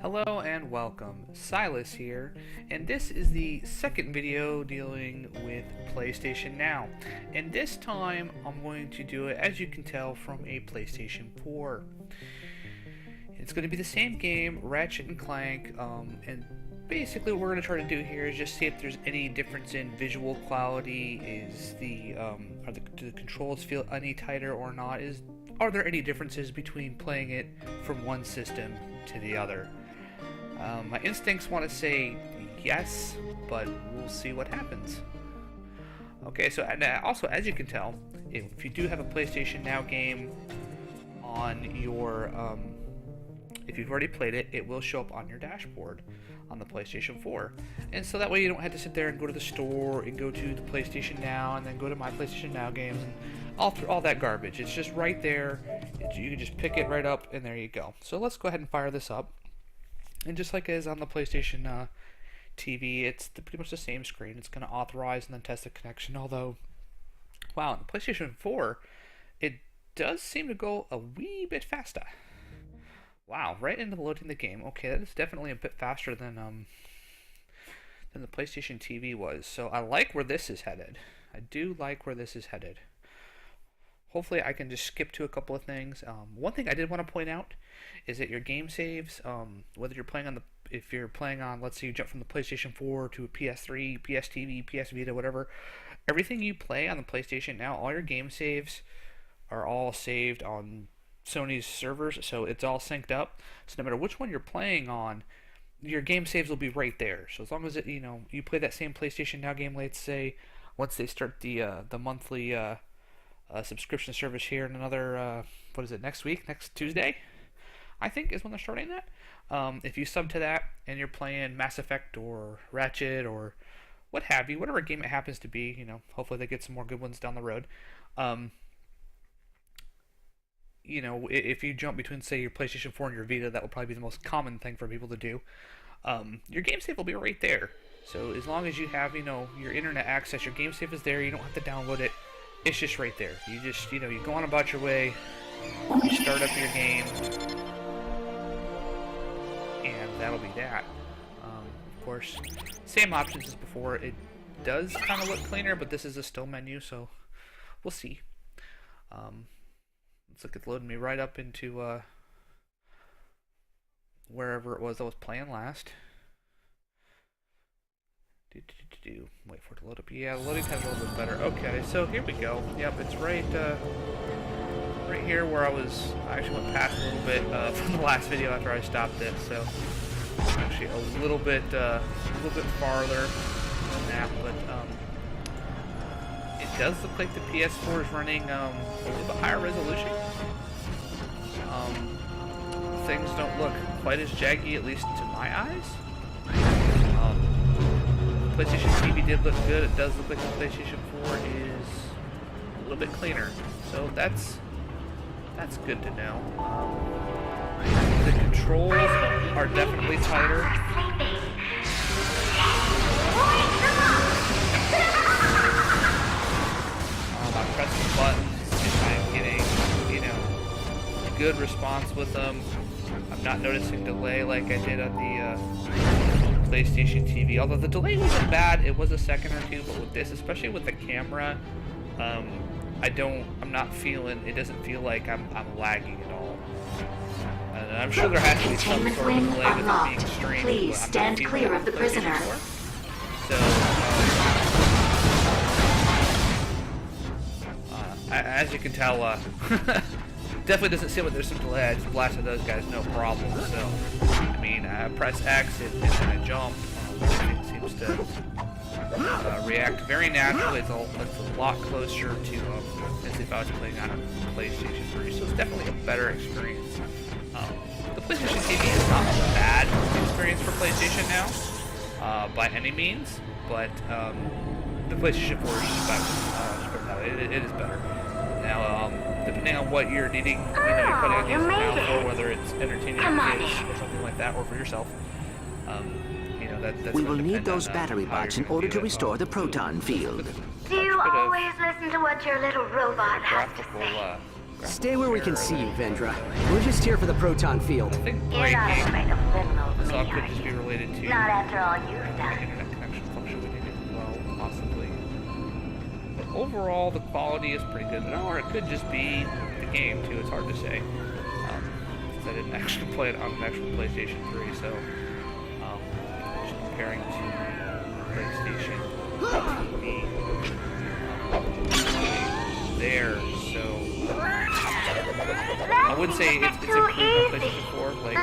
Hello and welcome, Silas here, and this is the second video dealing with PlayStation Now. And this time I'm going to do it, as you can tell, from a PlayStation 4. It's going to be the same game, Ratchet and Clank, and basically what we're going to try to do here is just see if there's any difference in visual quality. Do the controls feel any tighter or not? Are there any differences between playing it from one system to the other? My instincts want to say yes, but we'll see what happens. Okay, so and also, as you can tell, if you do have a PlayStation Now game on your, if you've already played it, it will show up on your dashboard on the PlayStation 4. And so that way you don't have to sit there and go to the store and go to the PlayStation Now and then go to my PlayStation Now games and all that garbage. It's just right there. You can just pick it right up and there you go. So let's go ahead and fire this up. And just like it is on the PlayStation TV, it's pretty much the same screen. It's going to authorize and then test the connection. Although, wow, on the PlayStation 4, it does seem to go a wee bit faster. Wow, right into loading the game. Okay, that is definitely a bit faster than the PlayStation TV was. So I like where this is headed. I do like where this is headed. Hopefully I can just skip to a couple of things. One thing I did want to point out is that your game saves, whether you're playing on if you're playing on, let's say you jump from the PlayStation 4 to a PS3, PS TV, PS Vita, whatever, everything you play on the PlayStation Now, all your game saves are all saved on Sony's servers, so it's all synced up. So no matter which one you're playing on, your game saves will be right there. So as long as you play that same PlayStation Now game, let's say once they start the monthly subscription service here in another next week, next Tuesday, I think is when they're starting that. If you sub to that and you're playing Mass Effect or Ratchet or what have you, whatever game it happens to be, hopefully they get some more good ones down the road. If you jump between, say, your PlayStation 4 and your Vita, that will probably be the most common thing for people to do. Your game save will be right there. So as long as you have, your internet access, your game save is there. You don't have to download it. It's just right there. You just, you go on about your way, you start up your game, and that'll be that. Of course, same options as before. It does kind of look cleaner, but this is a still menu, so we'll see. Looks like it's loading me right up into wherever it was I was playing last. Wait for it to load up. Yeah, the loading time's a little bit better. Okay, so here we go. Yep, it's right here where I actually went past a little bit from the last video after I stopped it. So actually a little bit farther than that, but it does look like the PS4 is running a little bit higher resolution. Things don't look quite as jaggy, at least to my eyes. PlayStation TV did look good. It does look like the PlayStation 4 is a little bit cleaner, so that's good to know. The controls are definitely tighter. I press the buttons and I'm getting, good response with them. I'm not noticing delay like I did on the PlayStation TV, although the delay wasn't bad. It was a second or two, but with this, especially with the camera, I'm not feeling, it doesn't feel like I'm lagging at all. And I'm sure there has to be some sort of delay with it being streamed. Please stand clear of the prisoner. So, as you can tell, definitely doesn't seem like there's some delay. I just blasted those guys, no problem. So, I press X and then I jump. It seems to react very naturally. It's a lot closer to as if I was playing on a PlayStation 3. So it's definitely a better experience. The PlayStation TV is not a bad experience for PlayStation Now, by any means, but the PlayStation 4 is just better. It is better. Now, depending on what you're needing, you're putting on these now for, whether it's entertaining kids or something like that, or for yourself, that's we will need those battery bots in order to restore the proton field. Do you always listen to what your little robot has to say? Stay where we can see you, Vendra. We're just here for the proton field. I think You're not breaking afraid of liminals, this me, all are could just be you? related to Not after all you've done. internet connection fluctuating as well, possibly. But overall, the quality is pretty good. Or it could just be the game too. It's hard to say. Since I didn't actually play it on an actual PlayStation 3, so just comparing to PlayStation TV there. So I would say it's improved on PlayStation 4. Like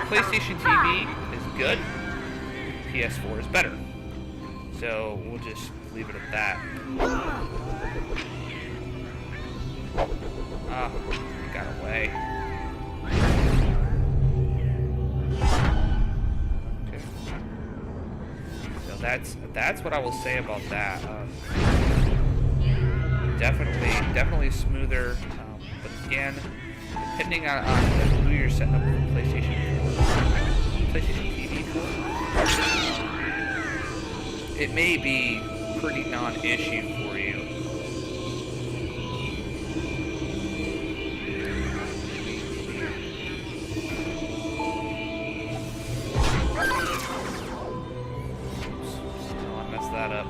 PlayStation TV is good. PS4 is better. So we'll just leave it at that. Ah, it got away. Okay. So that's what I will say about that. Definitely smoother. But again, depending on who you're setting up for PlayStation TV for, it may be pretty non-issue for you. Oh, I messed that up.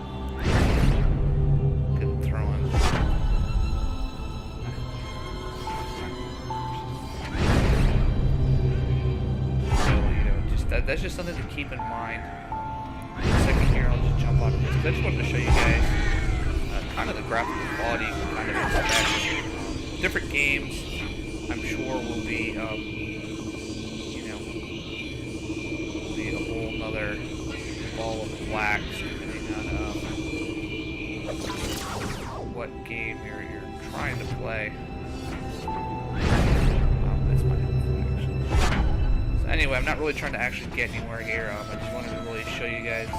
Couldn't throw him. So, just that's just something to keep in mind. In a second here, I'll just jump out of this, because I just wanted to show you guys kind of the graphical quality you can kind of expect. Different games, I'm sure, will be, will be a whole nother ball of wax, depending on what game you're trying to play. This might help, actually. So anyway, I'm not really trying to actually get anywhere here. I just wanted to really show you guys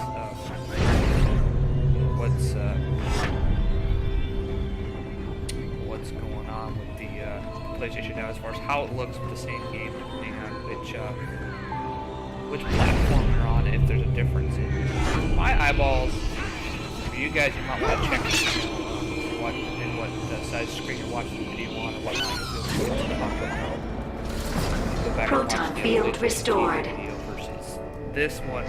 what's going on with the PlayStation Now as far as how it looks with the same game, depending on which platform you're on, if there's a difference. My eyeballs, for you guys, you might want to check what size screen you're watching the video on, or whatnot. Go back Proton field restored. Video versus this one.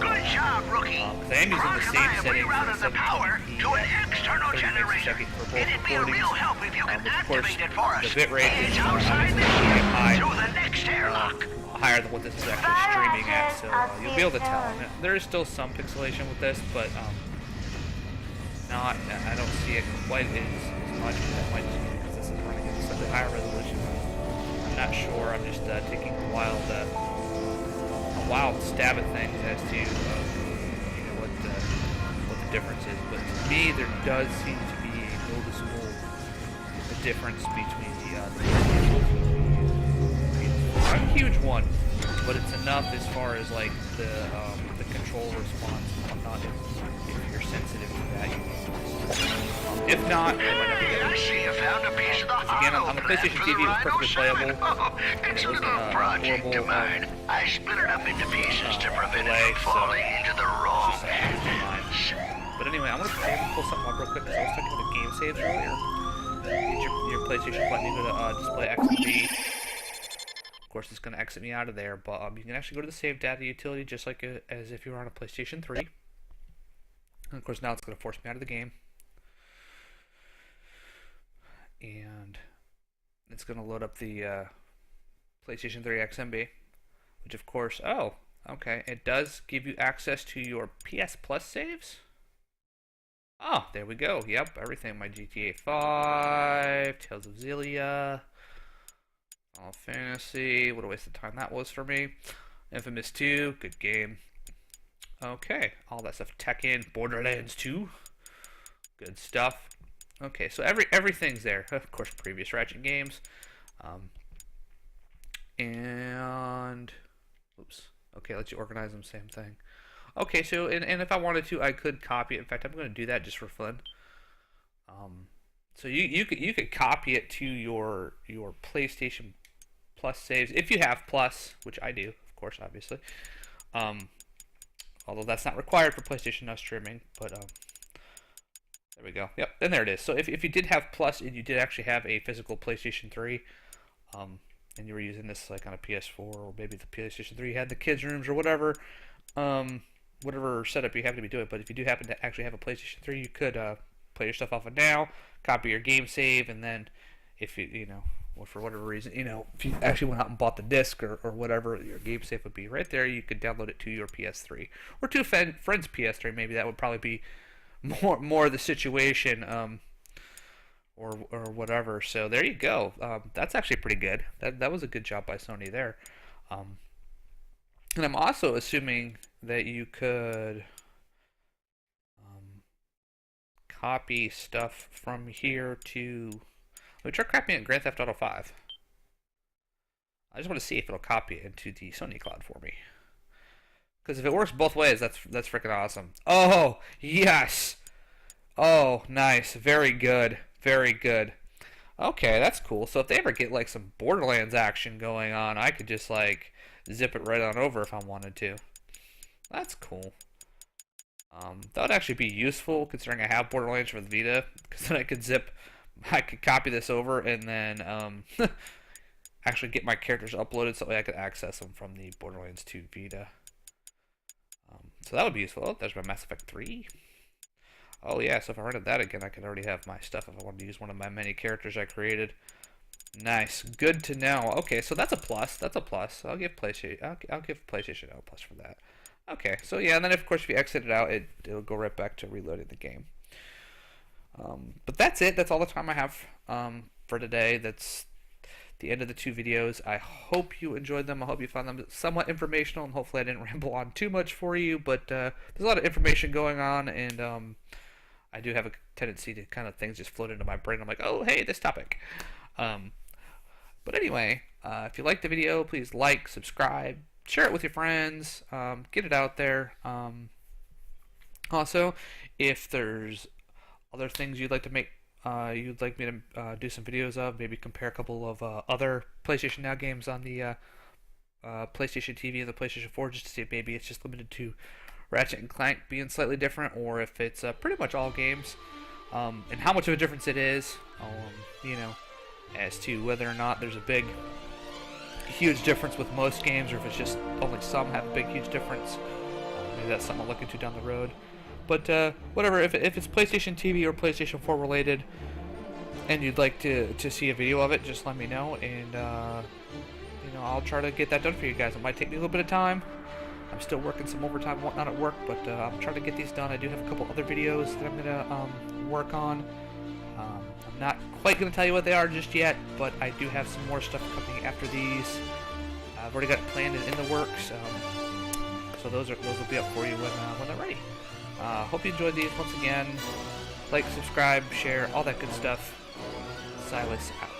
Good job, rookie. I am using the same settings. Rerouted the power to an external generator. It'd be a real help if you could activate it for us. The bitrate is It's outside the ship high, through the next airlock. higher than what this is actually streaming at, so you'll be able to tell. There is still some pixelation with this, but I don't see it quite as much as that might just be because this is running at such a higher resolution. I'm not sure. I'm just taking a wild stab at things as to what the difference is. But to me, there does seem to be a noticeable difference between the not a huge one, but it's enough as far as like the control response and whatnot. If you're sensitive to that, if not, it might not be Hey, I see you found a piece of the again, on the PlayStation TV, it was perfectly playable. It's a It wasn't little a project horrible of mine. I split it up into pieces to prevent delay, it from falling into the wrong just hands. But anyway, I'm gonna pull something up real quick because I was talking about the game saves earlier. Get your PlayStation button, you go to display X and B. Of course, it's gonna exit me out of there, but you can actually go to the save data utility just like as if you were on a PlayStation 3. And of course, now it's gonna force me out of the game. And it's going to load up the PlayStation 3 XMB, which of course, oh, okay, it does give you access to your PS Plus saves. Oh, there we go. Yep, everything. My GTA 5, Tales of Xillia, Final Fantasy. What a waste of time that was for me. Infamous 2, good game. Okay, all that stuff. Tekken, Borderlands 2, good stuff. Okay, so everything's there. Of course, previous Ratchet games, and oops. Okay, let you organize them. Same thing. Okay, so and if I wanted to, I could copy it. In fact, I'm going to do that just for fun. So you could copy it to your PlayStation Plus saves if you have Plus, which I do, of course, obviously. Although that's not required for PlayStation Now streaming, but There we go. Yep, and there it is. So if you did have Plus and you did actually have a physical PlayStation 3, and you were using this like on a PS4 or maybe the PlayStation 3 had the kids' rooms or whatever, whatever setup you happen to be doing. But if you do happen to actually have a PlayStation 3, you could play your stuff off of Now, copy your game save, and then if you know, or for whatever reason, if you actually went out and bought the disc or whatever, your game save would be right there. You could download it to your PS3 or to a friend's PS3. Maybe that would probably be more the situation, or whatever. So there you go. That's actually pretty good. That was a good job by Sony there. And I'm also assuming that you could copy stuff from here to. Let me try copying Grand Theft Auto 5. I just want to see if it'll copy it into the Sony cloud for me. Because if it works both ways, that's freaking awesome. Oh, yes! Oh, nice. Very good. Very good. Okay, that's cool. So if they ever get like some Borderlands action going on, I could just like zip it right on over if I wanted to. That's cool. That would actually be useful considering I have Borderlands for the Vita, because then I could copy this over and then actually get my characters uploaded so that way I could access them from the Borderlands 2 Vita. So that would be useful. Oh, there's my Mass Effect 3. Oh yeah, so if I rented that again, I could already have my stuff if I wanted to use one of my many characters I created. Nice, good to know. Okay, so that's a plus. That's a plus. I'll give PlayStation. I'll give PlayStation a plus for that. Okay, so yeah, and then of course if you exit it out, it'll go right back to reloading the game. But that's it. That's all the time I have for today. That's the end of the 2 videos. I hope you enjoyed them. I hope you found them somewhat informational, and hopefully I didn't ramble on too much for you. But there's a lot of information going on, and I do have a tendency to kind of things just float into my brain. I'm like, oh, hey, this topic. But anyway, if you liked the video, please like, subscribe, share it with your friends, get it out there. Also, if there's other things you'd like to make, you'd like me to do some videos of, maybe compare a couple of other PlayStation Now games on the PlayStation TV and the PlayStation 4, just to see if maybe it's just limited to Ratchet and Clank being slightly different, or if it's pretty much all games, and how much of a difference it is, as to whether or not there's a huge difference with most games, or if it's just only some have a big, huge difference. Maybe that's something I'll look into down the road. But whatever, if it's PlayStation TV or PlayStation 4 related, and you'd like to see a video of it, just let me know, and I'll try to get that done for you guys. It might take me a little bit of time. I'm still working some overtime and whatnot at work, but I'm trying to get these done. I do have a couple other videos that I'm gonna work on. I'm not quite gonna tell you what they are just yet, but I do have some more stuff coming after these. I've already got it planned and in the works, so those will be up for you when they're ready. Hope you enjoyed these. Once again, like, subscribe, share, all that good stuff. Silas out.